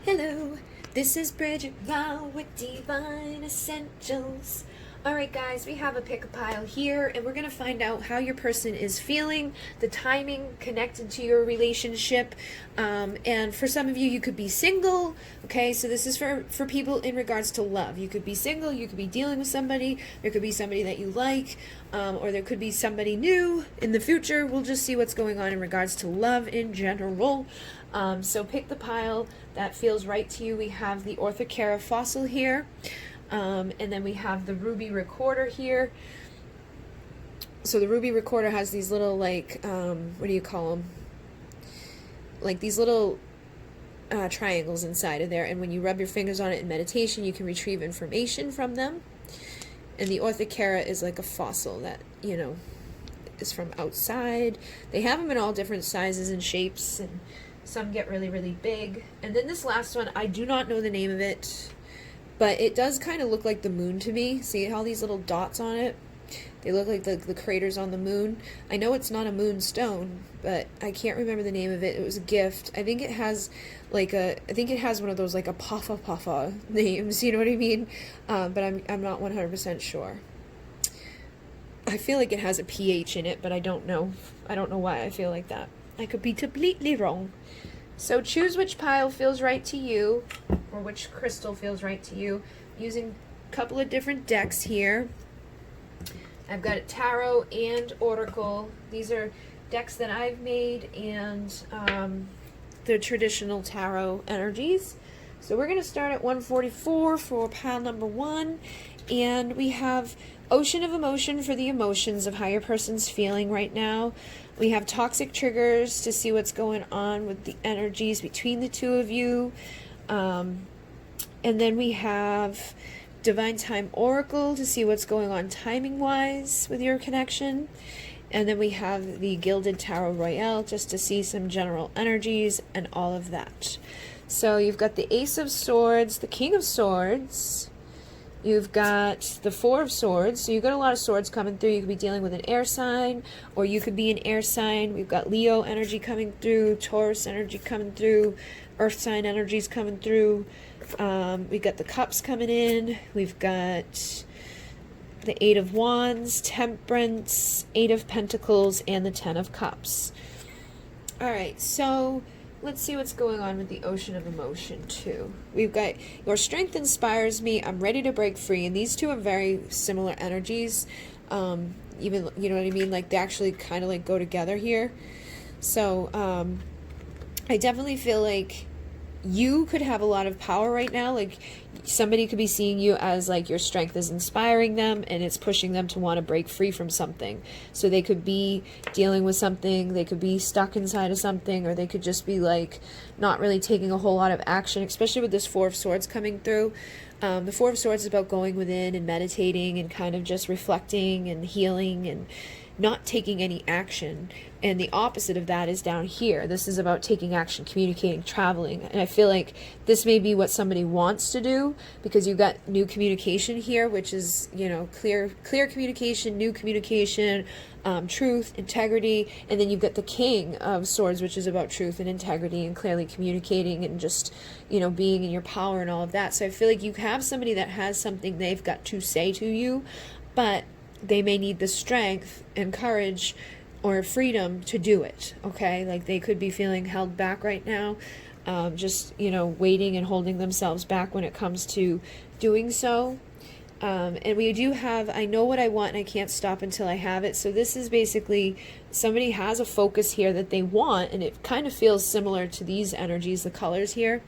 Hello, this is Bridget with Divine Essentials. Alright guys, we have a pick a pile here and we're going to find out how your person is feeling, the timing connected to your relationship, and for some of you, you could be single, okay, so this is for people in regards to love. You could be single, you could be dealing with somebody, there could be somebody that you like, or there could be somebody new in the future. We'll just see what's going on in regards to love in general. So pick the pile that feels right to you. We have the Orthocara fossil here, and then we have the ruby recorder here. So the ruby recorder has these little, like, what do you call them? Like these little triangles inside of there, and when you rub your fingers on it in meditation, you can retrieve information from them. And the Orthocara is like a fossil that, you know, is from outside. They have them in all different sizes and shapes, and some get really, really big. And then this last one, I do not know the name of it, but it does kind of look like the moon to me. See how these little dots on it? They look like the craters on the moon. I know it's not a moonstone, but I can't remember the name of it. It was a gift. I think it has like I think it has one of those like a Pafa names, you know what I mean? But I'm not 100% sure. I feel like it has a PH in it, but I don't know. I don't know why I feel like that. I could be completely wrong. So choose which pile feels right to you, or which crystal feels right to you, using a couple of different decks here. I've got Tarot and Oracle. These are decks that I've made, and they're traditional Tarot energies. So we're going to start at 144 for pile number 1, and we have Ocean of Emotion for the emotions of how your person's feeling right now. We have Toxic Triggers to see what's going on with the energies between the two of you. And then we have Divine Time Oracle to see what's going on timing-wise with your connection. And then we have the Gilded Tarot Royale just to see some general energies and all of that. So you've got the Ace of Swords, the King of Swords. You've got the Four of Swords, so you've got a lot of swords coming through. You could be dealing with an air sign, or you could be an air sign. We've got Leo energy coming through, Taurus energy coming through, Earth sign energies coming through. We've got the Cups coming in. We've got the Eight of Wands, Temperance, Eight of Pentacles, and the Ten of Cups. All right, so let's see what's going on with the Ocean of Emotion, too. We've got Your Strength Inspires Me, I'm Ready to Break Free, and these two are very similar energies. Even, you know what I mean? Like, they actually kind of, like, go together here. So, I definitely feel like you could have a lot of power right now. Like, somebody could be seeing you as like your strength is inspiring them and it's pushing them to want to break free from something. So they could be dealing with something, they could be stuck inside of something, or they could just be like not really taking a whole lot of action, especially with this Four of Swords coming through. The Four of Swords is about going within and meditating and kind of just reflecting and healing and not taking any action. And the opposite of that is down here. This is about taking action, communicating, traveling. And I feel like this may be what somebody wants to do, because you've got new communication here, which is, you know, clear communication, new communication, truth, integrity. And then you've got the King of Swords, which is about truth and integrity and clearly communicating and just, you know, being in your power and all of that. So I feel like you have somebody that has something they've got to say to you, but they may need the strength and courage or freedom to do it, okay? Like, they could be feeling held back right now, just, you know, waiting and holding themselves back when it comes to doing so. And we do have, I know what I want and I can't stop until I have it. So this is basically somebody has a focus here that they want, and it kind of feels similar to these energies, the colors here.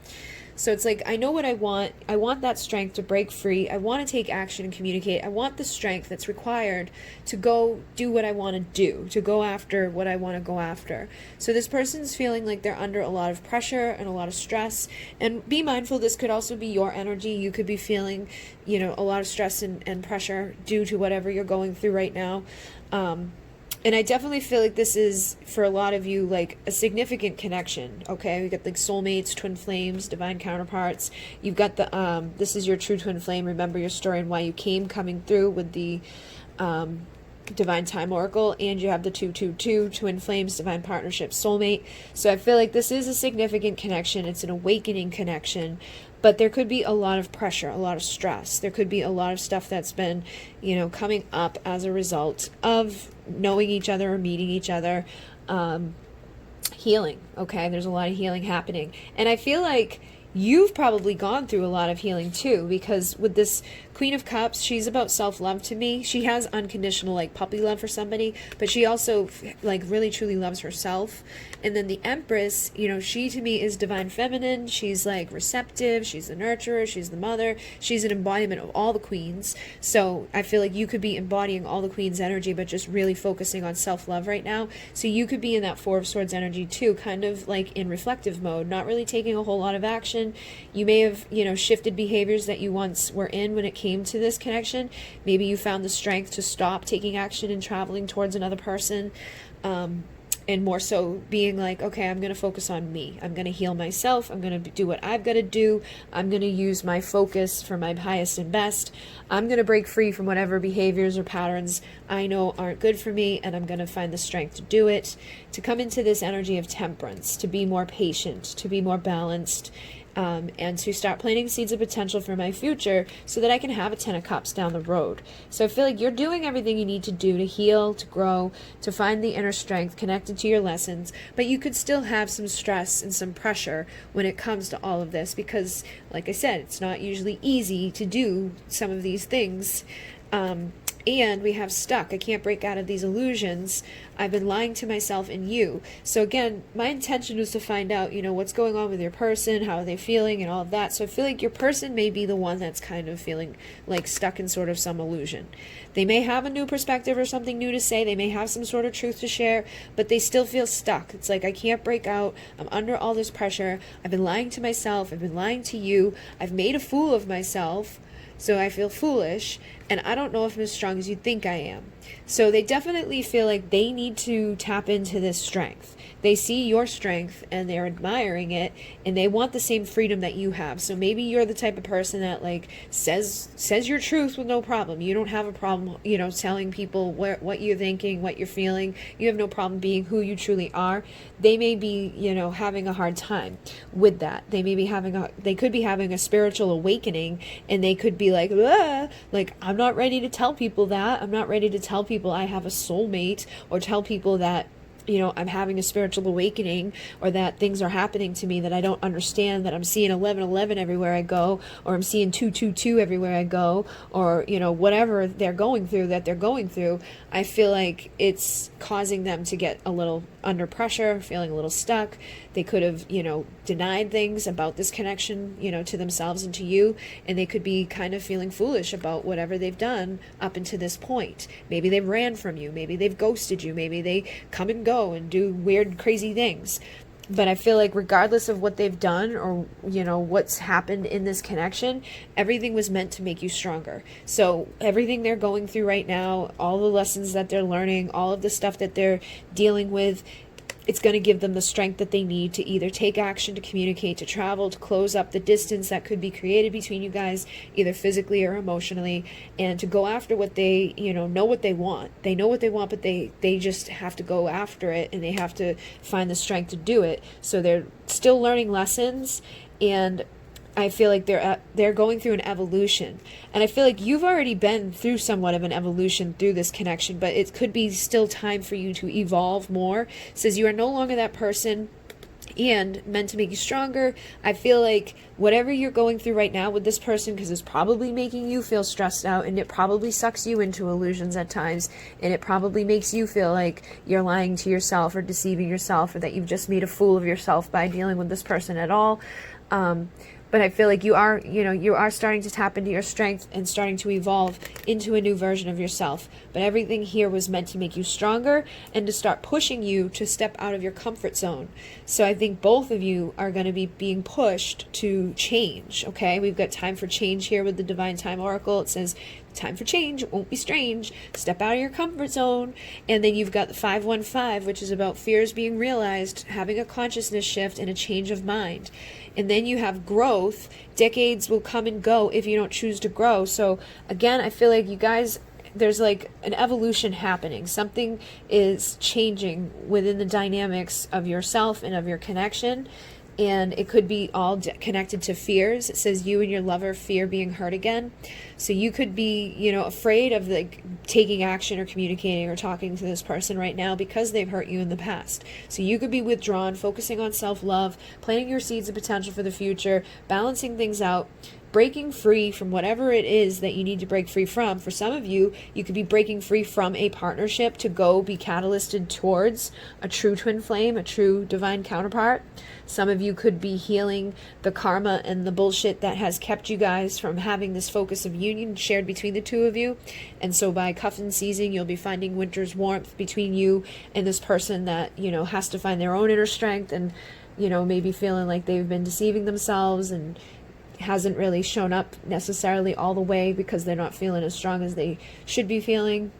So it's like, I know what I want. I want that strength to break free. I want to take action and communicate. I want the strength that's required to go do what I want to do, to go after what I want to go after. So this person's feeling like they're under a lot of pressure and a lot of stress. And be mindful, this could also be your energy. You could be feeling, you know, a lot of stress and pressure due to whatever you're going through right now. And I definitely feel like this is, for a lot of you, like a significant connection, okay? We got like soulmates, twin flames, divine counterparts. You've got the, this is your true twin flame, remember your story and why you came, coming through with the Divine Time Oracle, and you have the 222, Twin Flames, Divine Partnership, Soulmate. So I feel like this is a significant connection. It's an awakening connection, but there could be a lot of pressure, a lot of stress. There could be a lot of stuff that's been, coming up as a result of knowing each other or meeting each other. Healing, okay? There's a lot of healing happening. And I feel like you've probably gone through a lot of healing too, because with this Queen of Cups, she's about self-love to me. She has unconditional like puppy love for somebody, but she also like really truly loves herself. And then the Empress, she to me is divine feminine. She's like receptive, she's the nurturer, she's the mother, she's an embodiment of all the queens. So I feel like you could be embodying all the queen's energy, but just really focusing on self-love right now. So you could be in that Four of Swords energy too, kind of like in reflective mode, not really taking a whole lot of action. You may have, shifted behaviors that you once were in when it came to this connection. Maybe you found the strength to stop taking action and traveling towards another person. And more so being like, okay, I'm going to focus on me. I'm going to heal myself. I'm going to do what I've got to do. I'm going to use my focus for my highest and best. I'm going to break free from whatever behaviors or patterns I know aren't good for me, and I'm going to find the strength to do it, to come into this energy of temperance, to be more patient, to be more balanced, and to start planting seeds of potential for my future so that I can have a 10 of Cups down the road. So I feel like you're doing everything you need to do to heal, to grow, to find the inner strength connected to your lessons, but you could still have some stress and some pressure when it comes to all of this because, like I said, it's not usually easy to do some of these things. And we have stuck. I can't break out of these illusions. I've been lying to myself and you. So again, my intention was to find out, what's going on with your person, how are they feeling and all of that. So I feel like your person may be the one that's kind of feeling like stuck in sort of some illusion. They may have a new perspective or something new to say. They may have some sort of truth to share, but they still feel stuck. It's like, I can't break out. I'm under all this pressure. I've been lying to myself. I've been lying to you. I've made a fool of myself. So I feel foolish, and I don't know if I'm as strong as you think I am. So they definitely feel like they need to tap into this strength. They see your strength, and they're admiring it, and they want the same freedom that you have. So maybe you're the type of person that like says your truth with no problem. You don't have a problem, telling people what you're thinking, what you're feeling. You have no problem being who you truly are. They may be, having a hard time with that. They may be they could be having a spiritual awakening, and they could be like, I'm not ready to tell people that. I'm not ready to tell people I have a soulmate, or tell people that I'm having a spiritual awakening, or that things are happening to me that I don't understand, that I'm seeing 1111 everywhere I go, or I'm seeing 222 everywhere I go, or, whatever they're going through. I feel like it's causing them to get a little under pressure, feeling a little stuck. They could have, denied things about this connection, to themselves and to you, and they could be kind of feeling foolish about whatever they've done up until this point. Maybe they ran from you, maybe they've ghosted you, maybe they come and go and do weird, crazy things. But I feel like regardless of what they've done or, what's happened in this connection, everything was meant to make you stronger. So everything they're going through right now, all the lessons that they're learning, all of the stuff that they're dealing with, it's going to give them the strength that they need to either take action, to communicate, to travel, to close up the distance that could be created between you guys, either physically or emotionally, and to go after what they, know what they want. They know what they want, but they just have to go after it, and they have to find the strength to do it. So they're still learning lessons, and I feel like they're going through an evolution. And I feel like you've already been through somewhat of an evolution through this connection, but it could be still time for you to evolve more. It says you are no longer that person and meant to make you stronger. I feel like whatever you're going through right now with this person, because it's probably making you feel stressed out, and it probably sucks you into illusions at times, and it probably makes you feel like you're lying to yourself or deceiving yourself, or that you've just made a fool of yourself by dealing with this person at all. But I feel like you are starting to tap into your strength and starting to evolve into a new version of yourself. But everything here was meant to make you stronger and to start pushing you to step out of your comfort zone. So I think both of you are going to be being pushed to change, okay? We've got time for change here with the Divine Time Oracle. It says, time for change, it won't be strange. Step out of your comfort zone. And then you've got the 515, which is about fears being realized, having a consciousness shift and a change of mind. And then you have growth. Decades will come and go if you don't choose to grow. So again, I feel like you guys there's like an evolution happening. Something is changing within the dynamics of yourself and of your connection. And it could be all connected to fears. It says you and your lover fear being hurt again. So you could be, you know, afraid of like taking action or communicating or talking to this person right now because they've hurt you in the past. So you could be withdrawn, focusing on self-love, planting your seeds of potential for the future, balancing things out, breaking free from whatever it is that you need to break free from. For some of you, you could be breaking free from a partnership to go be catalysted towards a true twin flame, a true divine counterpart. Some of you could be healing the karma and the bullshit that has kept you guys from having this focus of union shared between the two of you. And so by cuffing season, you'll be finding winter's warmth between you and this person that, you know, has to find their own inner strength and, you know, maybe feeling like they've been deceiving themselves and hasn't really shown up necessarily all the way because they're not feeling as strong as they should be feeling.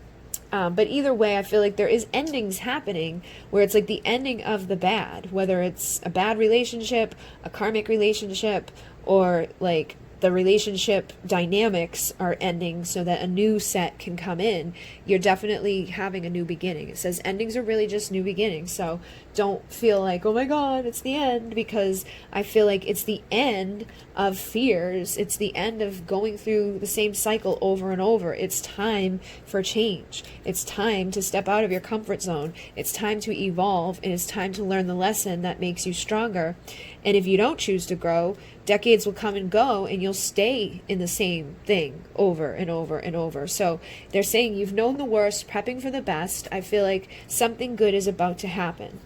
But either way, I feel like there is endings happening where it's like the ending of the bad, whether it's a bad relationship, a karmic relationship, or like the relationship dynamics are ending so that a new set can come in. You're definitely having a new beginning. It says endings are really just new beginnings. So don't feel like, oh my God, it's the end, because I feel like it's the end of fears. It's the end of going through the same cycle over and over. It's time for change. It's time to step out of your comfort zone. It's time to evolve, and it's time to learn the lesson that makes you stronger. And if you don't choose to grow, decades will come and go, and you'll stay in the same thing over and over and over. So they're saying you've known the worst, prepping for the best. I feel like something good is about to happen.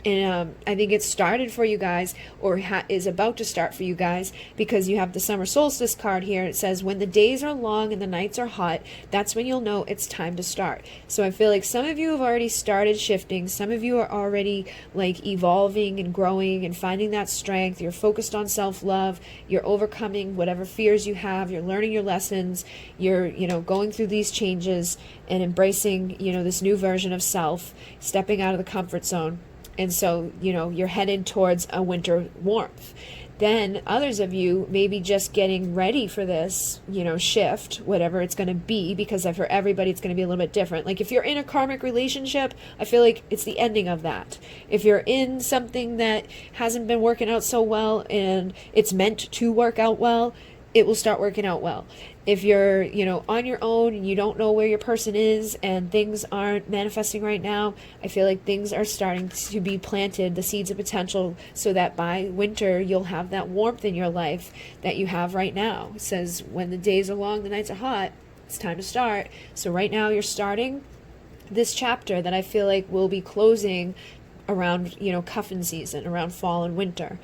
And I think it started for you guys, or is about to start for you guys, because you have the summer solstice card here. It says when the days are long and the nights are hot, that's when you'll know it's time to start. So I feel like some of you have already started shifting. Some of you are already like evolving and growing and finding that strength. You're focused on self-love. You're overcoming whatever fears you have. You're learning your lessons. You're, you know, going through these changes and embracing, you know, this new version of self, stepping out of the comfort zone. And so, you know, you're headed towards a winter warmth. Then others of you may be just getting ready for this, you know, shift, whatever it's going to be, because for everybody it's going to be a little bit different. Like if you're in a karmic relationship, I feel like it's the ending of that. If you're in something that hasn't been working out so well and it's meant to work out well, it will start working out well. If you're, you know, on your own and you don't know where your person is and things aren't manifesting right now, I feel like things are starting to be planted, the seeds of potential, so that by winter you'll have that warmth in your life that you have right now. It says when the days are long, the nights are hot, it's time to start. So right now you're starting this chapter that I feel like will be closing around, you know, cuffing season, around fall and winter.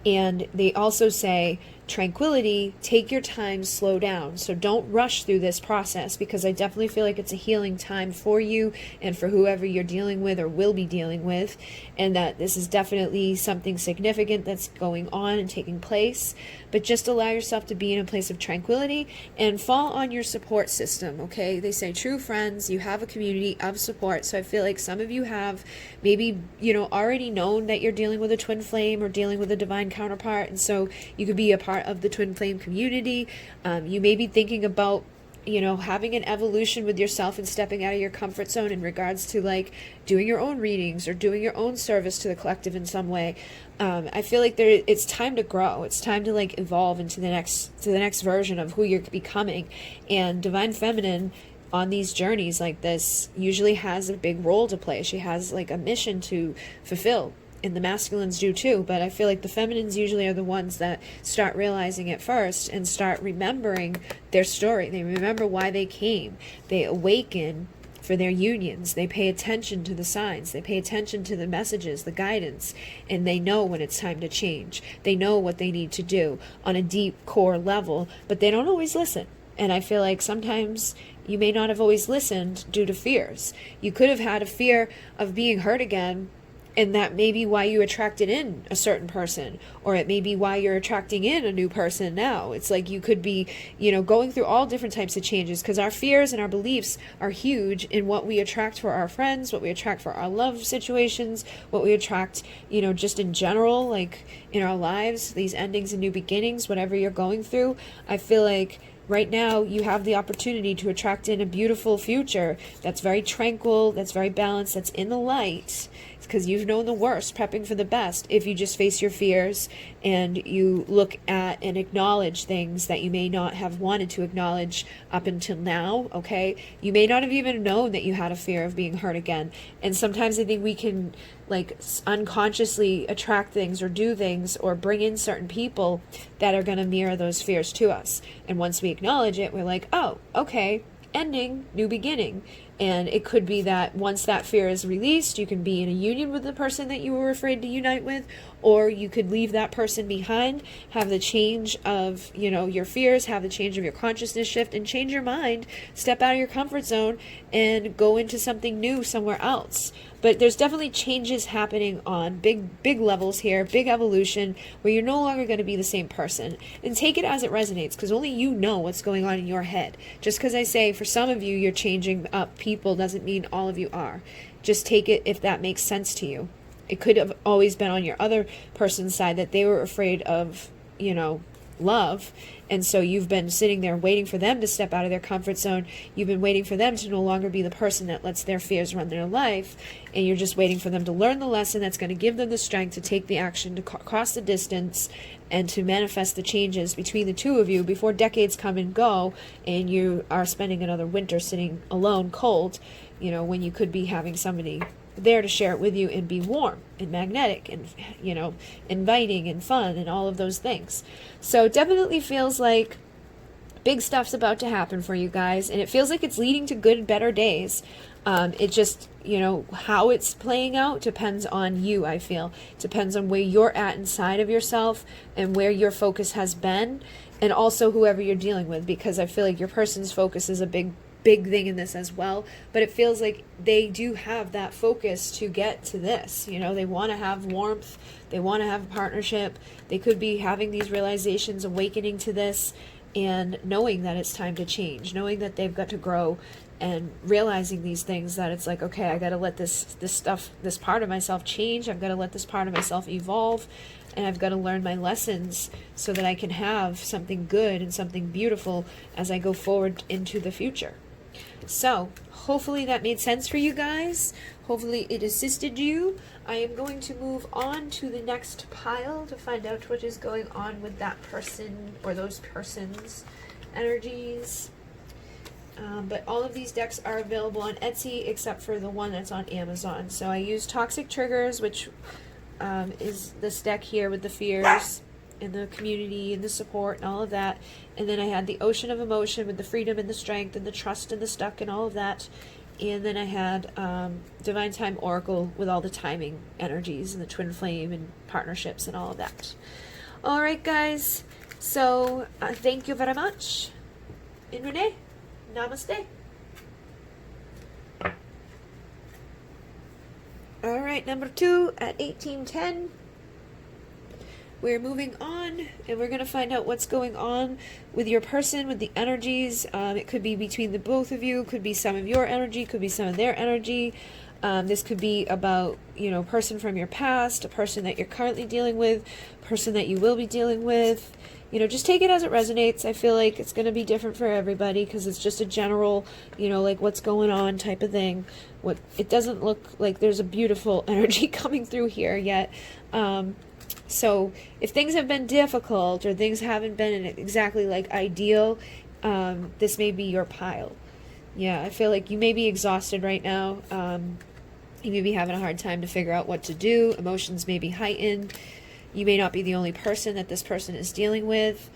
And they also say tranquility, take your time, slow down. So don't rush through this process, because I definitely feel like it's a healing time for you and for whoever you're dealing with or will be dealing with, and that this is definitely something significant that's going on and taking place. But just allow yourself to be in a place of tranquility and fall on your support system, okay? They say true friends, you have a community of support. So I feel like some of you have maybe, you know, already known that you're dealing with a twin flame or dealing with a divine counterpart, and so you could be a part of the twin flame community. You may be thinking about, you know, having an evolution with yourself and stepping out of your comfort zone in regards to like doing your own readings or doing your own service to the collective in some way. I feel like it's time to grow. It's time to like evolve into the next version of who you're becoming. And divine feminine on these journeys like this usually has a big role to play. She has like a mission to fulfill. And the masculines do too, but I feel like the feminines usually are the ones that start realizing it first and start remembering their story. They remember why they came. They awaken for their unions. They pay attention to the signs. They pay attention to the messages, the guidance, and they know when it's time to change. They know what they need to do on a deep core level, but they don't always listen. And I feel like sometimes you may not have always listened due to fears. You could have had a fear of being hurt again, and that may be why you attracted in a certain person, or it may be why you're attracting in a new person now. It's like you could be, you know, going through all different types of changes, because our fears and our beliefs are huge in what we attract for our friends, what we attract for our love situations, what we attract, you know, just in general, like in our lives, these endings and new beginnings, whatever you're going through. I feel like right now you have the opportunity to attract in a beautiful future that's very tranquil, that's very balanced, that's in the light. It's because you've known the worst, prepping for the best. If you just face your fears and you look at and acknowledge things that you may not have wanted to acknowledge up until now, okay? You may not have even known that you had a fear of being hurt again. And sometimes I think we can like unconsciously attract things or do things or bring in certain people that are going to mirror those fears to us. And once we acknowledge it, we're like, oh, okay, ending, new beginning. And it could be that once that fear is released, you can be in a union with the person that you were afraid to unite with, or you could leave that person behind, have the change of, you know, your fears, have the change of your consciousness shift, and change your mind, step out of your comfort zone, and go into something new somewhere else. But there's definitely changes happening on big levels here, big evolution, where you're no longer going to be the same person. And take it as it resonates, because only you know what's going on in your head. Just because I say for some of you you're changing up people doesn't mean all of you are. Just take it if that makes sense to you. It could have always been on your other person's side that they were afraid of, you know, love. And so you've been sitting there waiting for them to step out of their comfort zone. You've been waiting for them to no longer be the person that lets their fears run their life. And you're just waiting for them to learn the lesson that's going to give them the strength to take the action, to cross the distance, and to manifest the changes between the two of you before decades come and go and you are spending another winter sitting alone, cold, you know, when you could be having somebody there to share it with you and be warm and magnetic and, you know, inviting and fun and all of those things. So it definitely feels like big stuff's about to happen for you guys, and it feels like it's leading to good, better days. It just, you know, how it's playing out depends on you, I feel. It depends on where you're at inside of yourself and where your focus has been, and also whoever you're dealing with, because I feel like your person's focus is a big thing in this as well. But it feels like they do have that focus to get to this. You know, they want to have warmth, they want to have a partnership, they could be having these realizations, awakening to this, and knowing that it's time to change, knowing that they've got to grow, and realizing these things, that it's like, okay, I got to let this stuff, this part of myself change, I've got to let this part of myself evolve, and I've got to learn my lessons so that I can have something good and something beautiful as I go forward into the future. So hopefully that made sense for you guys. Hopefully it assisted you. I am going to move on to the next pile to find out what is going on with that person or those persons' energies. But all of these decks are available on Etsy except for the one that's on Amazon. So I use Toxic Triggers, which is this deck here with the fears and the community and the support and all of that. And then I had the Ocean of Emotion with the freedom and the strength and the trust and the stuck and all of that. And then I had Divine Time Oracle with all the timing energies and the twin flame and partnerships and all of that. All right, guys. So thank you very much. And Renee, namaste. All right, number 2 at 1810. We're moving on, and we're going to find out what's going on with your person, with the energies. It could be between the both of you, could be some of your energy, could be some of their energy. This could be about, you know, a person from your past, a person that you're currently dealing with, a person that you will be dealing with. You know, just take it as it resonates. I feel like it's going to be different for everybody because it's just a general, you know, like what's going on type of thing. It doesn't look like there's a beautiful energy coming through here yet. So if things have been difficult or things haven't been exactly like ideal, this may be your pile. Yeah, I feel like you may be exhausted right now. You may be having a hard time to figure out what to do. Emotions may be heightened. You may not be the only person that this person is dealing with.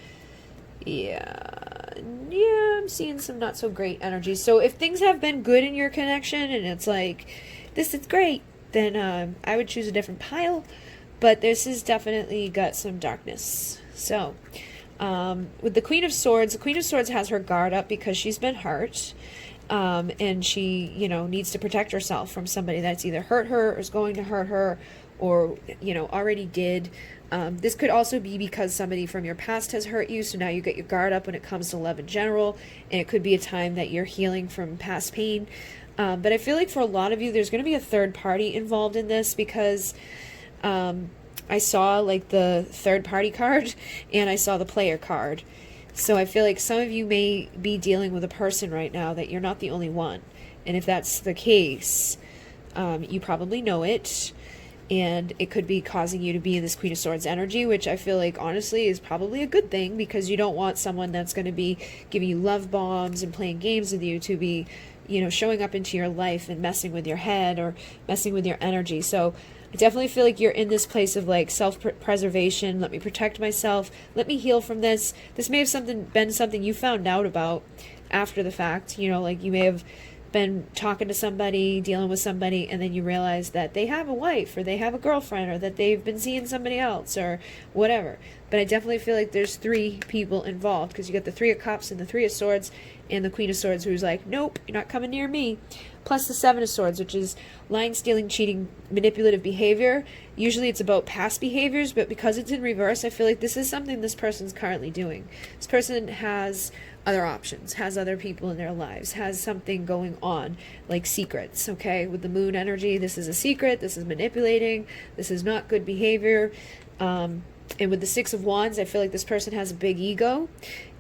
Yeah, I'm seeing some not so great energy. So if things have been good in your connection and it's like, this is great, then I would choose a different pile. But this has definitely got some darkness. So, with the Queen of Swords has her guard up because she's been hurt. And she, you know, needs to protect herself from somebody that's either hurt her or is going to hurt her or, you know, already did. This could also be because somebody from your past has hurt you, so now you get your guard up when it comes to love in general. And it could be a time that you're healing from past pain. But I feel like for a lot of you, there's going to be a third party involved in this because I saw like the third party card and I saw the player card. So I feel like some of you may be dealing with a person right now that you're not the only one. And if that's the case, you probably know it. And it could be causing you to be in this Queen of Swords energy, which I feel like honestly is probably a good thing, because you don't want someone that's going to be giving you love bombs and playing games with you to be, you know, showing up into your life and messing with your head or messing with your energy. So I definitely feel like you're in this place of like self-preservation. Let me protect myself. Let me heal from this. This may have been something you found out about after the fact. You know, like you may have been talking to somebody, dealing with somebody, and then you realize that they have a wife or they have a girlfriend or that they've been seeing somebody else or whatever. But I definitely feel like there's 3 people involved, because you got the 3 of Cups and the 3 of Swords and the Queen of Swords, who's like, nope, you're not coming near me. Plus the 7 of Swords, which is lying, stealing, cheating, manipulative behavior. Usually it's about past behaviors, but because it's in reverse, I feel like this is something this person's currently doing. This person has other options, has other people in their lives, has something going on, like secrets, okay? With the moon energy, this is a secret, this is manipulating, this is not good behavior. And with the 6 of Wands, I feel like this person has a big ego,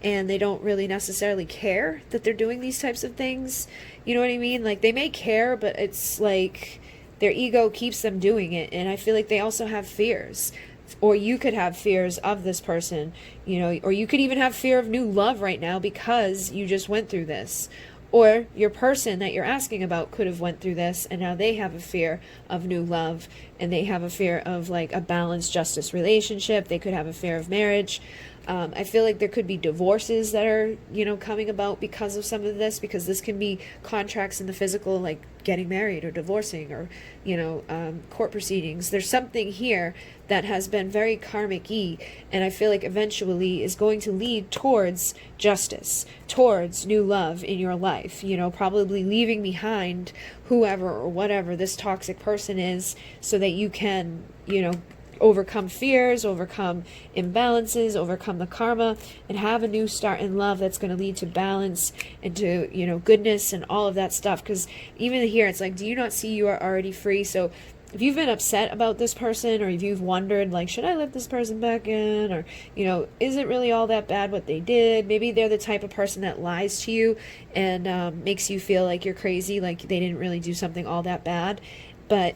and they don't really necessarily care that they're doing these types of things. You know what I mean? Like, they may care, but it's like their ego keeps them doing it. And I feel like they also have fears. Or you could have fears of this person, you know, or you could even have fear of new love right now because you just went through this. Or your person that you're asking about could have went through this, and now they have a fear of new love, and they have a fear of like a balanced justice relationship. They could have a fear of marriage. I feel like there could be divorces that are, you know, coming about because of some of this, because this can be contracts in the physical, like getting married or divorcing or, you know, court proceedings. There's something here that has been very karmic-y, and I feel like eventually is going to lead towards justice, towards new love in your life, you know, probably leaving behind whoever or whatever this toxic person is, so that you can, you know, overcome fears, overcome imbalances, overcome the karma, and have a new start in love that's going to lead to balance and to, you know, goodness and all of that stuff. Because even here, it's like, do you not see you are already free? So if you've been upset about this person, or if you've wondered, like, should I let this person back in? Or, you know, is it really all that bad what they did? Maybe they're the type of person that lies to you and makes you feel like you're crazy, like they didn't really do something all that bad. But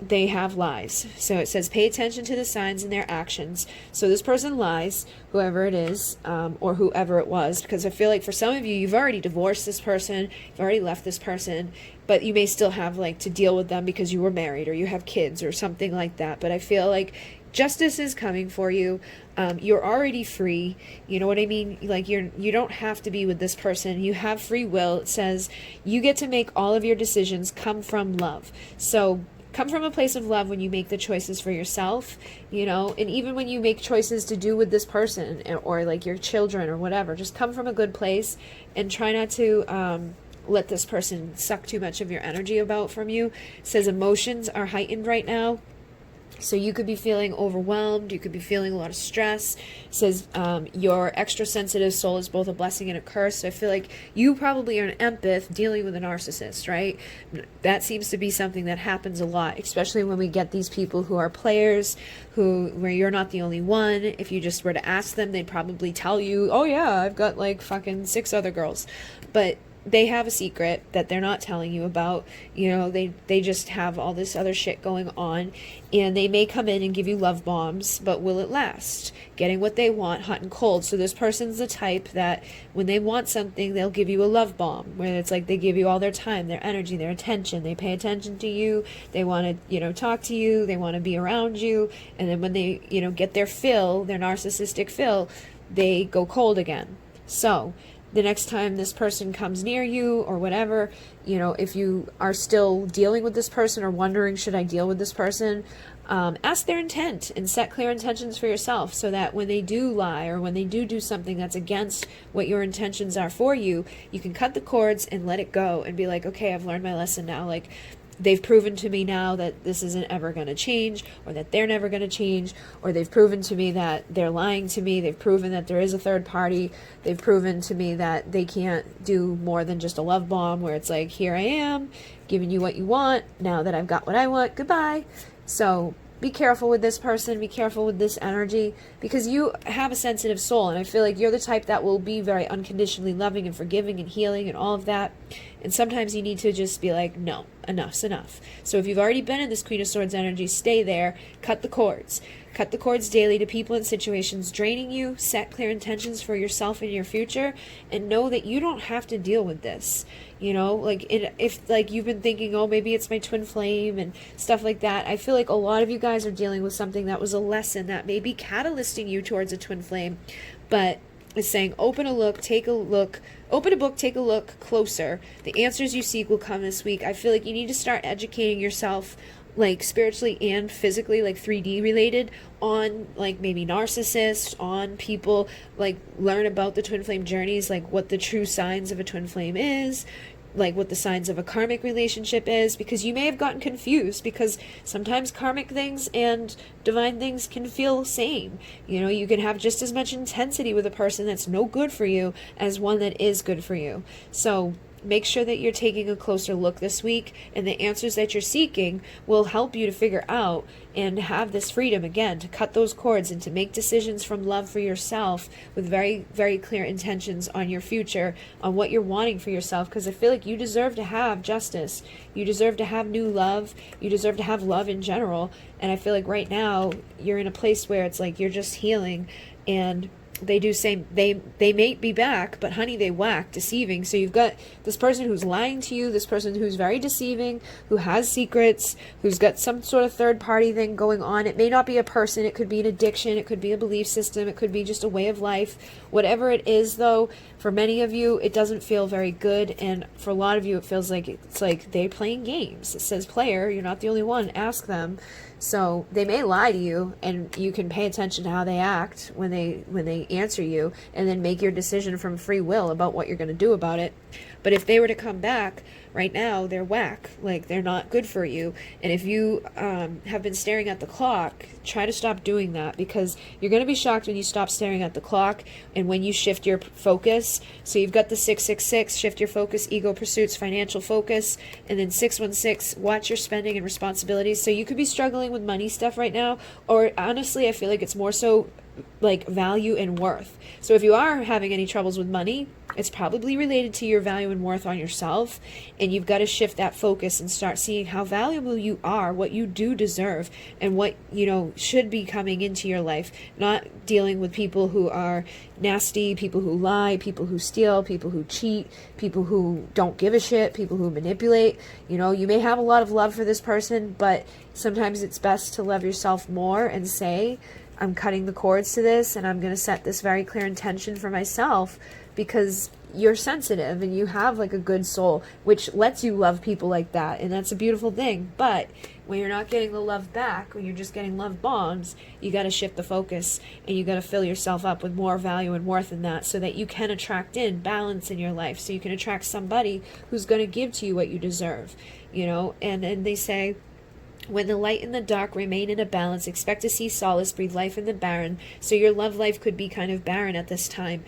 they have lies. So it says pay attention to the signs in their actions. So this person lies, whoever it is, or whoever it was, because I feel like for some of you, you've already divorced this person, you've already left this person, but you may still have like to deal with them because you were married or you have kids or something like that. But I feel like justice is coming for you. You're already free. You know what I mean? Like you don't have to be with this person. You have free will. It says you get to make all of your decisions come from love. So come from a place of love when you make the choices for yourself, you know, and even when you make choices to do with this person or like your children or whatever, just come from a good place and try not to let this person suck too much of your energy from you. It says emotions are heightened right now. So you could be feeling overwhelmed. You could be feeling a lot of stress. It says your extra sensitive soul is both a blessing and a curse. So I feel like you probably are an empath dealing with a narcissist, right? That seems to be something that happens a lot, especially when we get these people who are players, where you're not the only one. If you just were to ask them, they'd probably tell you, oh yeah, I've got like fucking 6 other girls. But they have a secret that they're not telling you about. You know, they just have all this other shit going on, and they may come in and give you love bombs, but will it last? Getting what they want hot and cold. So this person's the type that when they want something, they'll give you a love bomb, where it's like they give you all their time, their energy, their attention. They pay attention to you. They want to, you know, talk to you. They want to be around you. And then when they, you know, get their fill, their narcissistic fill, they go cold again. So the next time this person comes near you or whatever, you know, if you are still dealing with this person or wondering, should I deal with this person, ask their intent and set clear intentions for yourself, so that when they do lie or when they do something that's against what your intentions are for you, you can cut the cords and let it go and be like, okay, I've learned my lesson now. Like, they've proven to me now that this isn't ever going to change, or that they're never going to change, or they've proven to me that they're lying to me. They've proven that there is a third party. They've proven to me that they can't do more than just a love bomb, where it's like, here I am, giving you what you want. Now that I've got what I want, goodbye. So be careful with this person, be careful with this energy, because you have a sensitive soul, and I feel like you're the type that will be very unconditionally loving and forgiving and healing and all of that. And sometimes you need to just be like, no, enough's enough. So if you've already been in this Queen of Swords energy, stay there, cut the cords. Cut the cords daily to people and situations draining you, set clear intentions for yourself and your future, and know that you don't have to deal with this. You know, like if like you've been thinking, oh, maybe it's my twin flame and stuff like that. I feel like a lot of you guys are dealing with something that was a lesson that may be catalyzing you towards a twin flame, but it's saying open a book, take a look closer. The answers you seek will come this week. I feel like you need to start educating yourself, like spiritually and physically, like 3D related, on like maybe narcissists, on people, like learn about the twin flame journeys, like what the true signs of a twin flame is, like what the signs of a karmic relationship is, because you may have gotten confused, because sometimes karmic things and divine things can feel same. You know, you can have just as much intensity with a person that's no good for you as one that is good for you. So make sure that you're taking a closer look this week, and the answers that you're seeking will help you to figure out and have this freedom again to cut those cords and to make decisions from love for yourself with very, very clear intentions on your future, on what you're wanting for yourself, because I feel like you deserve to have justice. You deserve to have new love. You deserve to have love in general. And I feel like right now you're in a place where it's like you're just healing, and they do say they may be back, but honey, they whack, deceiving. So you've got this person who's lying to you, this person who's very deceiving, who has secrets, who's got some sort of third party thing going on. It may not be a person, it could be an addiction, it could be a belief system, it could be just a way of life. Whatever it is, though, for many of you, it doesn't feel very good, and for a lot of you, it feels like it's like they're playing games. It says player, you're not the only one, ask them. So they may lie to you, and you can pay attention to how they act when they answer you, and then make your decision from free will about what you're going to do about it. But if they were to come back right now, they're whack, like they're not good for you. And if you have been staring at the clock, try to stop doing that, because you're going to be shocked when you stop staring at the clock and when you shift your focus. So you've got the 666, shift your focus, ego pursuits, financial focus, and then 616, watch your spending and responsibilities. So you could be struggling with money stuff right now, or honestly, I feel like it's more so like value and worth. So if you are having any troubles with money, it's probably related to your value and worth on yourself, and you've got to shift that focus and start seeing how valuable you are, what you do deserve, and what, you know, should be coming into your life. Not dealing with people who are nasty, people who lie, people who steal, people who cheat, people who don't give a shit, people who manipulate. You know, you may have a lot of love for this person, but sometimes it's best to love yourself more and say, I'm cutting the cords to this, and I'm going to set this very clear intention for myself, because you're sensitive and you have like a good soul, which lets you love people like that, and that's a beautiful thing. But when you're not getting the love back, when you're just getting love bombs, you got to shift the focus, and you got to fill yourself up with more value and worth in that, so that you can attract in balance in your life, so you can attract somebody who's going to give to you what you deserve, you know. And they say, when the light and the dark remain in a balance, expect to see solace, breathe life in the barren. So your love life could be kind of barren at this time,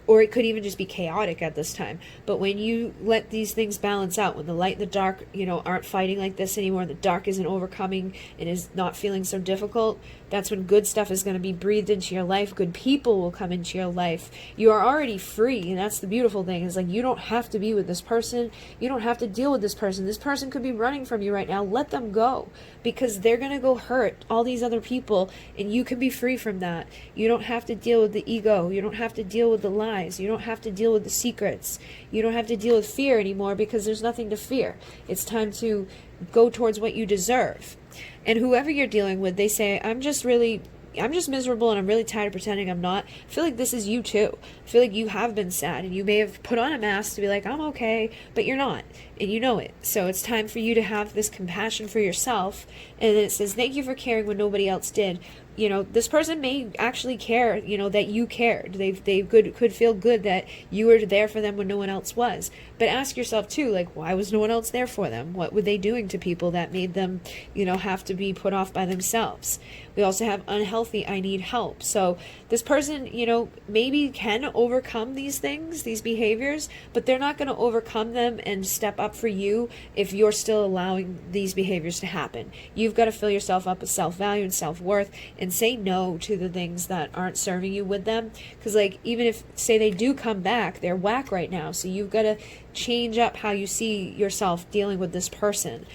or it could even just be chaotic at this time. But when you let these things balance out, when the light and the dark, you know, aren't fighting like this anymore, the dark isn't overcoming and is not feeling so difficult, that's when good stuff is going to be breathed into your life. Good people will come into your life. You are already free, and that's the beautiful thing. Is like, you don't have to be with this person. You don't have to deal with this person. This person could be running from you right now. Let them go, because they're going to go hurt all these other people, and you can be free from that. You don't have to deal with the ego. You don't have to deal with the lies. You don't have to deal with the secrets. You don't have to deal with fear anymore, because there's nothing to fear. It's time to go towards what you deserve. And whoever you're dealing with, they say, I'm just miserable, and I'm really tired of pretending I'm not. I feel like this is you too. I feel like you have been sad, and you may have put on a mask to be like, I'm okay, but you're not, and you know it. So it's time for you to have this compassion for yourself. And then it says, thank you for caring when nobody else did. you know, this person may actually care, you know, that you cared. They could feel good that you were there for them when no one else was. But ask yourself too, like, why was no one else there for them? What were they doing to people that made them, you know, have to be put off by themselves? We also have unhealthy, I need help. So this person, you know, maybe can overcome these things, these behaviors, but they're not going to overcome them and step up for you if you're still allowing these behaviors to happen. You've got to fill yourself up with self-value and self-worth and say no to the things that aren't serving you with them. Because, like, even if, say, they do come back, they're whack right now. So you've got to change up how you see yourself dealing with this person.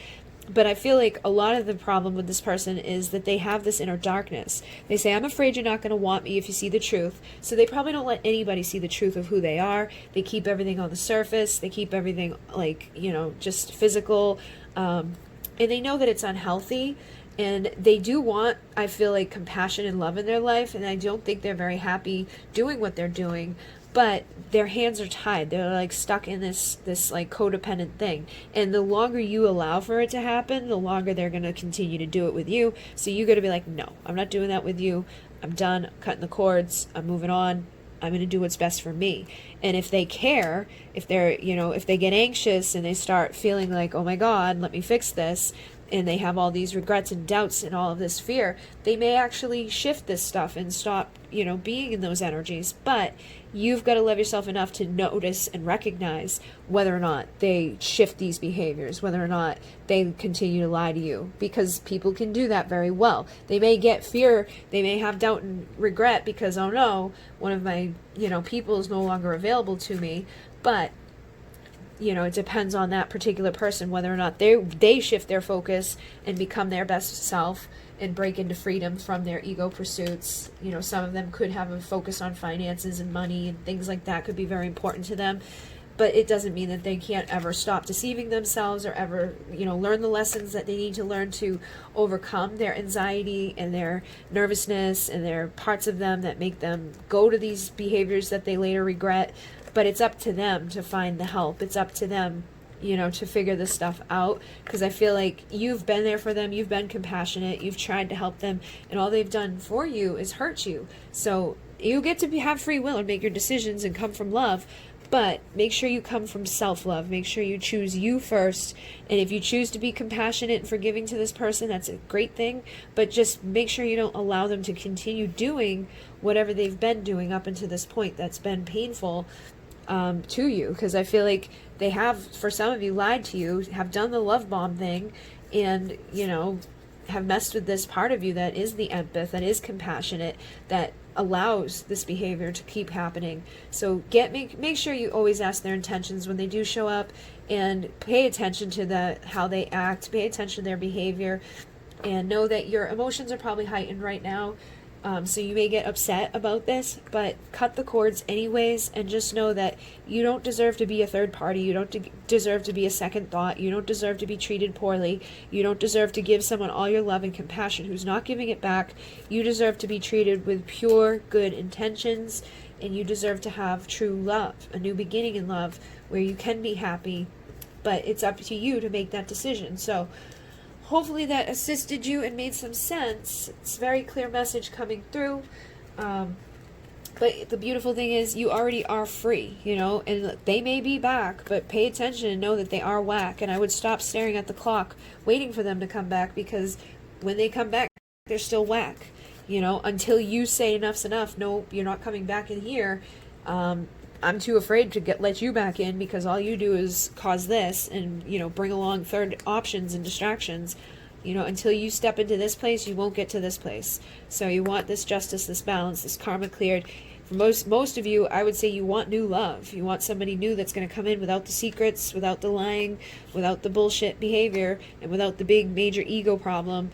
But I feel like a lot of the problem with this person is that they have this inner darkness. They say, I'm afraid you're not going to want me if you see the truth. So they probably don't let anybody see the truth of who they are. They keep everything on the surface. They keep everything, like, you know, just physical. And they know that it's unhealthy. And they do want, I feel like, compassion and love in their life. And I don't think they're very happy doing what they're doing. But their hands are tied. They're like stuck in this like codependent thing. And the longer you allow for it to happen, the longer they're going to continue to do it with you. So you got to be like, no, I'm not doing that with you. I'm done. I'm cutting the cords. I'm moving on. I'm going to do what's best for me. And if they care, if they're, you know, if they get anxious and they start feeling like, oh my God, let me fix this, and they have all these regrets and doubts and all of this fear, they may actually shift this stuff and stop, you know, being in those energies. But you've got to love yourself enough to notice and recognize whether or not they shift these behaviors, whether or not they continue to lie to you, because people can do that very well. They may get fear, they may have doubt and regret because, oh no, one of my, you know, people is no longer available to me. But you know, it depends on that particular person, whether or not they shift their focus and become their best self and break into freedom from their ego pursuits. You know, some of them could have a focus on finances and money and things like that could be very important to them. But it doesn't mean that they can't ever stop deceiving themselves or ever, you know, learn the lessons that they need to learn to overcome their anxiety and their nervousness and their parts of them that make them go to these behaviors that they later regret. But it's up to them to find the help. It's up to them, you know, to figure this stuff out. Because I feel like you've been there for them. You've been compassionate. You've tried to help them. And all they've done for you is hurt you. So you get to have free will and make your decisions and come from love. But make sure you come from self-love. Make sure you choose you first. And if you choose to be compassionate and forgiving to this person, that's a great thing. But just make sure you don't allow them to continue doing whatever they've been doing up until this point that's been painful to you. Because I feel like they have, for some of you, lied to you, have done the love bomb thing, and, you know, have messed with this part of you that is the empath, that is compassionate, that allows this behavior to keep happening. So make sure you always ask their intentions when they do show up, and pay attention to how they act, pay attention to their behavior, and know that your emotions are probably heightened right now. So you may get upset about this, but cut the cords anyways, and just know that you don't deserve to be a third party. You don't deserve to be a second thought. You don't deserve to be treated poorly. You don't deserve to give someone all your love and compassion who's not giving it back. You deserve to be treated with pure, good intentions, and you deserve to have true love, a new beginning in love, where you can be happy, but it's up to you to make that decision. So hopefully that assisted you and made some sense. It's a very clear message coming through. But the beautiful thing is you already are free, you know, and they may be back, but pay attention and know that they are whack. And I would stop staring at the clock, waiting for them to come back, because when they come back, they're still whack, you know, until you say enough's enough. No, you're not coming back in here. I'm too afraid to let you back in, because all you do is cause this and, you know, bring along third options and distractions. You know, until you step into this place, you won't get to this place. So you want this justice, this balance, this karma cleared. For most of you, I would say you want new love. You want somebody new that's going to come in without the secrets, without the lying, without the bullshit behavior, and without the big major ego problem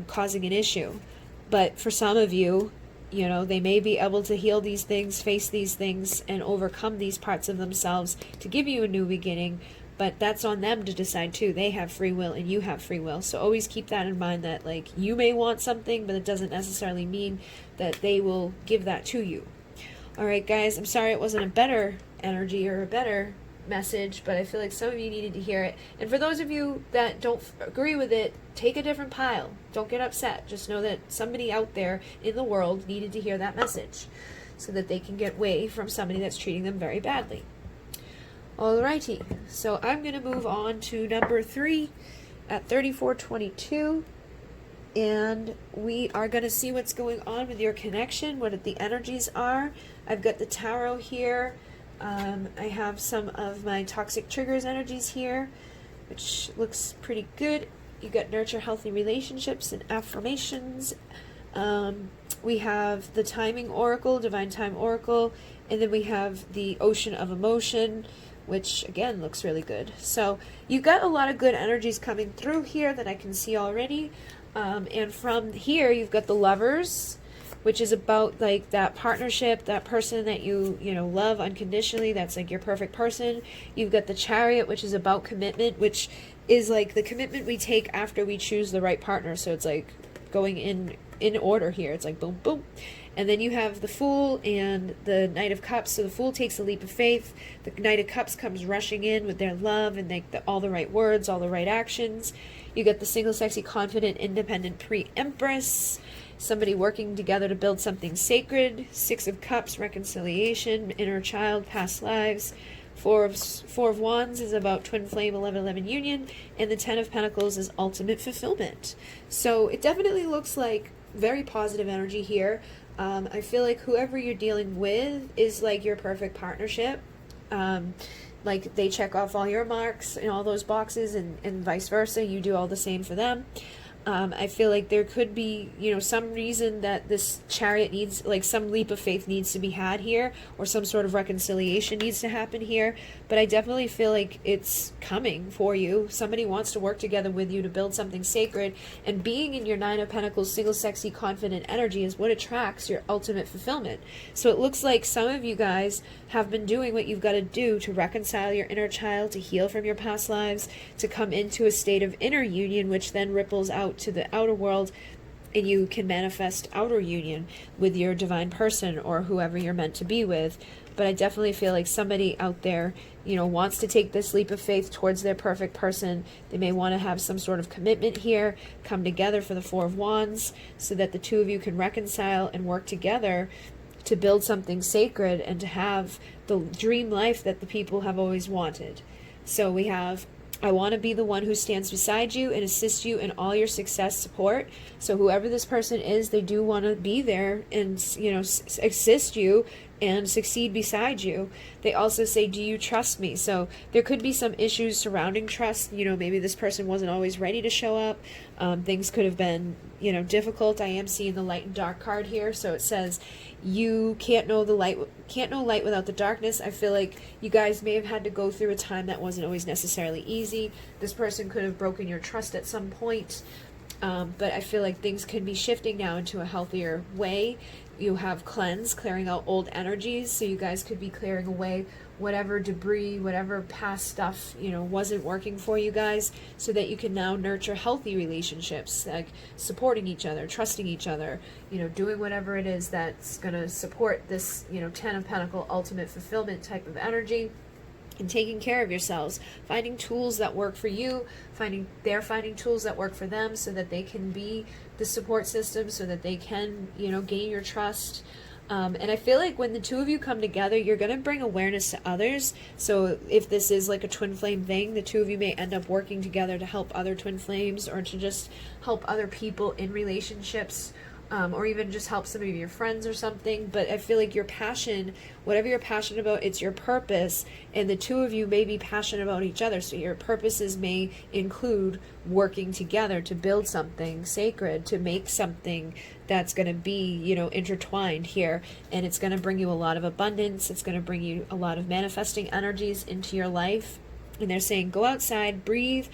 causing an issue. But for some of you, you know, they may be able to heal these things, face these things, and overcome these parts of themselves to give you a new beginning. But that's on them to decide too. They have free will and you have free will. So always keep that in mind, that like you may want something, but it doesn't necessarily mean that they will give that to you. All right, guys, I'm sorry it wasn't a better energy or a better message, but I feel like some of you needed to hear it. And for those of you that don't agree with it, take a different pile. Don't get upset. Just know that somebody out there in the world needed to hear that message so that they can get away from somebody that's treating them very badly. Alrighty, so I'm going to move on to number 3 at 3422. And we are going to see what's going on with your connection, what the energies are. I've got the tarot here. I have some of my toxic triggers energies here, which looks pretty good. You got nurture healthy relationships and affirmations. We have the timing oracle, divine time oracle, and then we have the ocean of emotion, which again looks really good. So you got a lot of good energies coming through here that I can see already. And from here, you've got the lovers, which is about like that partnership, that person that you love unconditionally. That's like your perfect person. You've got the chariot, which is about commitment, which is like the commitment we take after we choose the right partner. So it's like going in order here. It's like boom, boom. And then you have the Fool and the Knight of Cups. So the Fool takes a leap of faith. The Knight of Cups comes rushing in with their love and all the right words, all the right actions. You get the single, sexy, confident, independent pre-empress. Somebody working together to build something sacred. 6 of Cups, reconciliation, inner child, past lives. Four of Wands is about twin flame, 11-11 union. And the 10 of Pentacles is ultimate fulfillment. So it definitely looks like very positive energy here. I feel like whoever you're dealing with is like your perfect partnership. Like they check off all your marks in all those boxes, and vice versa. You do all the same for them. I feel like there could be, some reason that this chariot needs, like some leap of faith needs to be had here, or some sort of reconciliation needs to happen here. But I definitely feel like it's coming for you. Somebody wants to work together with you to build something sacred, and being in your 9 of Pentacles, single, sexy, confident energy is what attracts your ultimate fulfillment. So it looks like some of you guys have been doing what you've got to do to reconcile your inner child, to heal from your past lives, to come into a state of inner union, which then ripples out to the outer world, and you can manifest outer union with your divine person or whoever you're meant to be with. But I definitely feel like somebody out there, wants to take this leap of faith towards their perfect person. They may want to have some sort of commitment here, come together for the 4 of Wands, so that the two of you can reconcile and work together to build something sacred and to have the dream life that the people have always wanted. So we have, I want to be the one who stands beside you and assist you in all your success support. So whoever this person is, they do want to be there and, assist you and succeed beside you. They also say, do you trust me? So there could be some issues surrounding trust. Maybe this person wasn't always ready to show up. Things could have been, difficult. I am seeing the light and dark card here. So it says, you can't know light without the darkness. I feel like you guys may have had to go through a time that wasn't always necessarily easy. This person could have broken your trust at some point. But I feel like things can be shifting now into a healthier way. You have cleanse, clearing out old energies, so you guys could be clearing away whatever debris, whatever past stuff, wasn't working for you guys, so that you can now nurture healthy relationships, like supporting each other, trusting each other, doing whatever it is that's going to support this, 10 of Pentacles ultimate fulfillment type of energy. And taking care of yourselves, finding tools that work for you, finding tools that work for them, so that they can be the support system, so that they can, gain your trust. And I feel like when the two of you come together, you're going to bring awareness to others. So if this is like a twin flame thing, the two of you may end up working together to help other twin flames, or to just help other people in relationships. Or even just help some of your friends or something. But I feel like your passion, whatever you're passionate about, it's your purpose, and the two of you may be passionate about each other. So your purposes may include working together to build something sacred, to make something that's going to be, intertwined here. And it's going to bring you a lot of abundance. It's going to bring you a lot of manifesting energies into your life. And they're saying, go outside, breathe,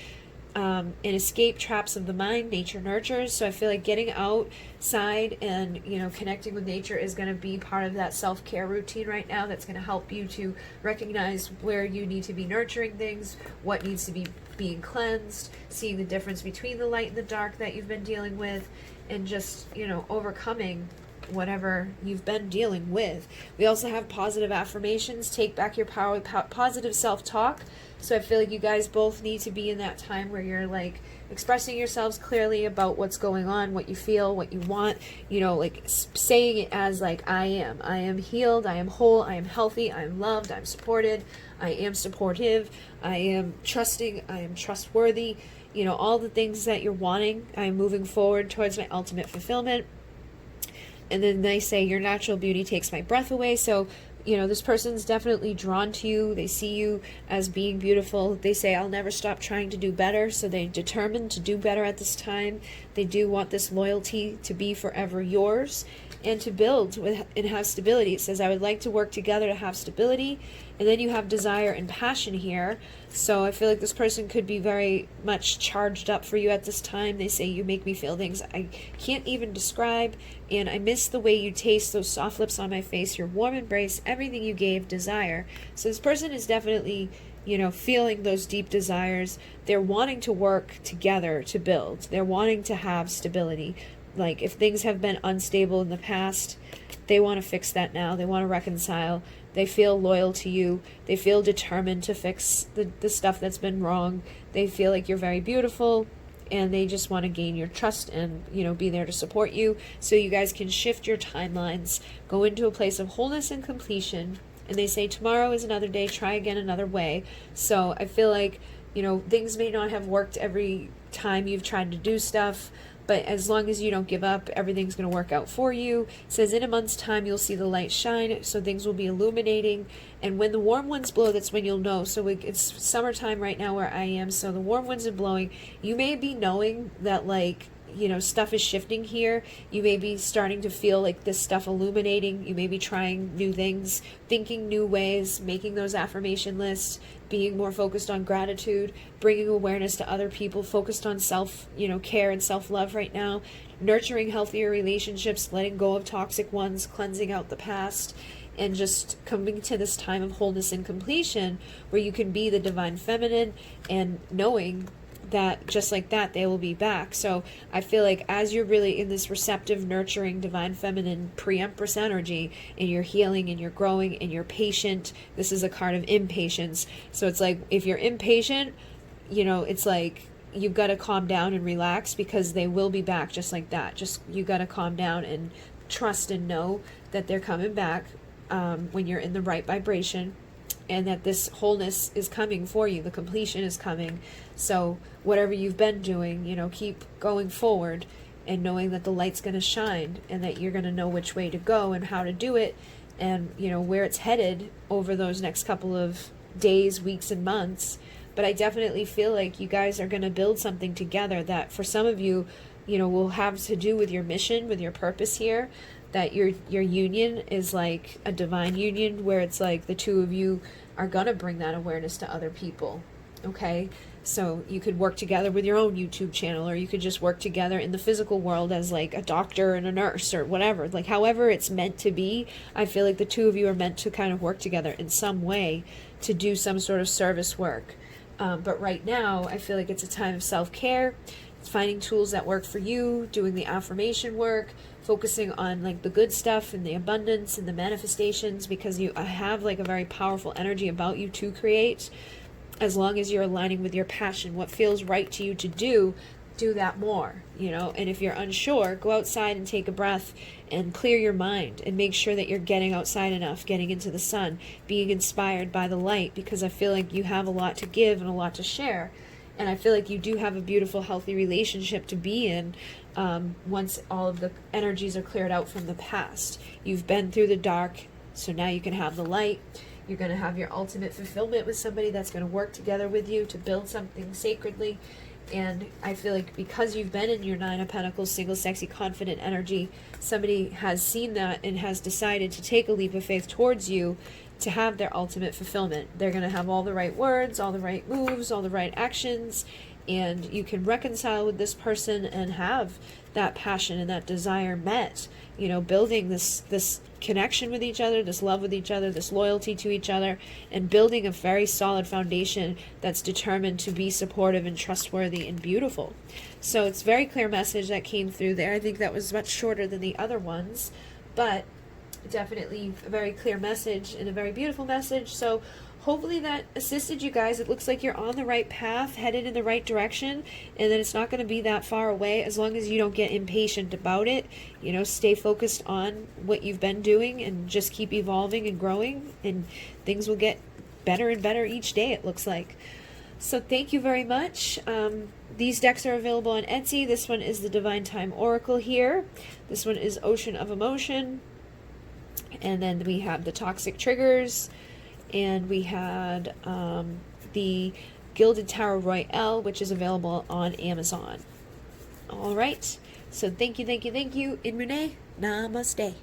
and escape traps of the mind. Nature nurtures. So I feel like getting outside and connecting with nature is going to be part of that self-care routine right now. That's going to help you to recognize where you need to be nurturing things, what needs to be being cleansed, seeing the difference between the light and the dark that you've been dealing with, and just overcoming whatever you've been dealing with. We also have positive affirmations, take back your power with positive self-talk. So I feel like you guys both need to be in that time where you're like expressing yourselves clearly about what's going on, what you feel, what you want, you know, like saying it as like, I am healed, I am whole, I am healthy, I am loved, I'm supported, I am supportive, I am trusting, I am trustworthy, you know, all the things that you're wanting. I am moving forward towards my ultimate fulfillment. And then they say, your natural beauty takes my breath away. So, you know, this person's definitely drawn to you. They see you as being beautiful. They say, I'll never stop trying to do better. So they're determined to do better at this time. They do want this loyalty to be forever yours and to build with and have stability. It says, I would like to work together to have stability. And then you have desire and passion here. So I feel like this person could be very much charged up for you at this time. They say, you make me feel things I can't even describe. And I miss the way you taste, those soft lips on my face, your warm embrace, everything you gave, desire. So this person is definitely, you know, feeling those deep desires. They're wanting to work together to build. They're wanting to have stability. Like if things have been unstable in the past, they want to fix that now. They want to reconcile. They feel loyal to you. They feel determined to fix the stuff that's been wrong. They feel like you're very beautiful, and they just want to gain your trust and, you know, be there to support you so you guys can shift your timelines, go into a place of wholeness and completion. And they say tomorrow is another day, try again another way. So I feel like, you know, things may not have worked every time you've tried to do stuff, but as long as you don't give up, everything's going to work out for you. It says in a month's time, you'll see the light shine, so things will be illuminating. And when the warm winds blow, that's when you'll know. So it's summertime right now where I am, so the warm winds are blowing. You may be knowing that, like, you know, stuff is shifting here. You may be starting to feel like this stuff illuminating. You may be trying new things, thinking new ways, making those affirmation lists, being more focused on gratitude, bringing awareness to other people, focused on self, you know, care and self-love right now, nurturing healthier relationships, letting go of toxic ones, cleansing out the past, and just coming to this time of wholeness and completion where you can be the divine feminine and knowing that just like that they will be back. So I feel like as you're really in this receptive, nurturing, divine feminine pre-empress energy, and you're healing and you're growing and you're patient, this is a card of impatience. So it's like if you're impatient, you know, it's like you've got to calm down and relax, because they will be back just like that. Just you got to calm down and trust and know that they're coming back when you're in the right vibration, and that this wholeness is coming for you. The completion is coming. So whatever you've been doing, you know, keep going forward and knowing that the light's going to shine, and that you're going to know which way to go and how to do it, and, you know, where it's headed over those next couple of days, weeks, and months. But I definitely feel like you guys are going to build something together that for some of you, you know, will have to do with your mission, with your purpose here. That your union is like a divine union where it's like the two of you are going to bring that awareness to other people. Okay? So you could work together with your own YouTube channel, or you could just work together in the physical world as like a doctor and a nurse or whatever. Like however it's meant to be, I feel like the two of you are meant to kind of work together in some way to do some sort of service work. But right now, I feel like it's a time of self-care, finding tools that work for you, doing the affirmation work, focusing on like the good stuff and the abundance and the manifestations, because you have like a very powerful energy about you to create. As long as you're aligning with your passion, what feels right to you to do that more, you know. And if you're unsure, go outside and take a breath and clear your mind, and make sure that you're getting outside enough, getting into the sun, being inspired by the light, because I feel like you have a lot to give and a lot to share. And I feel like you do have a beautiful, healthy relationship to be in once all of the energies are cleared out from the past. You've been through the dark, so now you can have the light. You're going to have your ultimate fulfillment with somebody that's going to work together with you to build something sacredly. And I feel like because you've been in your Nine of Pentacles, single, sexy, confident energy, somebody has seen that and has decided to take a leap of faith towards you to have their ultimate fulfillment. They're going to have all the right words, all the right moves, all the right actions, and you can reconcile with this person and have that passion and that desire met, you know, building this connection with each other, this love with each other, this loyalty to each other, and building a very solid foundation that's determined to be supportive and trustworthy and beautiful. So it's very clear message that came through there. I think that was much shorter than the other ones. but definitely a very clear message and a very beautiful message. So hopefully that assisted you guys. It looks like you're on the right path, headed in the right direction, and that it's not going to be that far away as long as you don't get impatient about it. You know, stay focused on what you've been doing and just keep evolving and growing, and things will get better and better each day, it looks like. So thank you very much. These decks are available on Etsy. This one is the Divine Time Oracle here. This one is Ocean of Emotion. And then we have the Toxic Triggers. And we had the Gilded Tarot Royale, which is available on Amazon. All right. So thank you, thank you, thank you. In Renee, namaste.